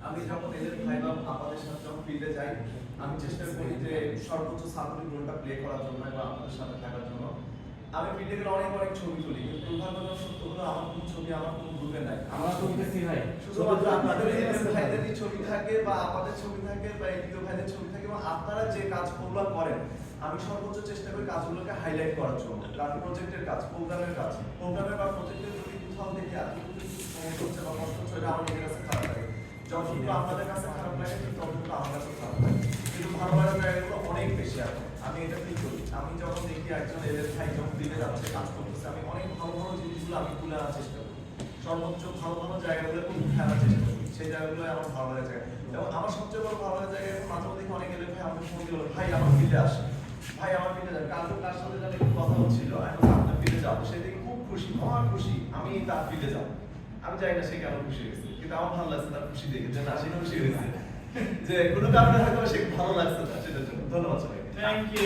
আমি যখন এদের ভাই বা আপনাদের সাথে যখন ফিল্ডে যাই, আমি চেষ্টা করি যে সর্বোচ্চ সাপোর্টিভ রোলটা প্লে করার জন্য বা আপনাদের সাথে থাকার জন্য। আমি ফিল্ডে গেলে অনেক অনেক ছবি তুলি, কিন্তু দুর্ভাগ্যজনক সত্য হলো আমার কোনো ছবি আমার কোনো গ্রুপে নাই। আমরা তো দেখছি ভাই, শুধুমাত্র আপনাদের এদের ভাইদেরই ছবি থাকে বা আপনাদের ছবি থাকে বা এদিকে ভাইদের ছবি থাকে, এবং আপনারা যে কাজগুলো করেন আমি সর্বোচ্চ চেষ্টা করি কাজগুলোকে হাইলাইট করার জন্য। কারণ প্রজেক্টের কাজ, প্রোগ্রামের বা প্রজেক্টের যদি কোথাও দেখি এতটুকু সমস্যা হচ্ছে বা কষ্ট হচ্ছে, এটা আমার নিজের কাছে খারাপ লাগে। যতটুকু আপনাদের কাছে খারাপ লাগে ঠিক ততটুকু আমার কাছে খারাপ লাগে, কিন্তু ভালো লাগার জায়গাগুলো অনেক বেশি এখন। আমি এটা ফিল করি, আমি যখন দেখি একজন এদের ভাই যখন দিতে যাচ্ছে কাজ করতেছে, আমি অনেক ভালো ভালো জিনিসগুলো আমি তুলে আনার চেষ্টা করি, সর্বোচ্চ ভালো ভালো জায়গাগুলো ফেলার চেষ্টা করি, সেই জায়গাগুলো আমার ভালো লাগার জায়গা। এবং আমার সবচেয়ে বড় ভালো লাগার জায়গা, মাঝে মধ্যে অনেক এদের ভাই আমাকে ফোন দিল, ভাই আমার ফিল্ডে আসে, ভাই আমার ফিল্ডে যান, কাল তো তার সাথে জানি একটু কথা হচ্ছিল, এখন আপনার ফিল্ডে যাবো, সে দেখে খুব খুশি, আমার খুশি, আমি তার ফিল্ডে যাবো। আমি জানি না সে কেন খুশি হয়েছে, কিন্তু আমার ভালো লাগছে তার খুশি দেখে, যে না সে খুশি হয়েছে, যে কোনো কারণে হয়তো সে ভালো লাগছে না, সেটার জন্য। ধন্যবাদ সবাইকে। Thank you.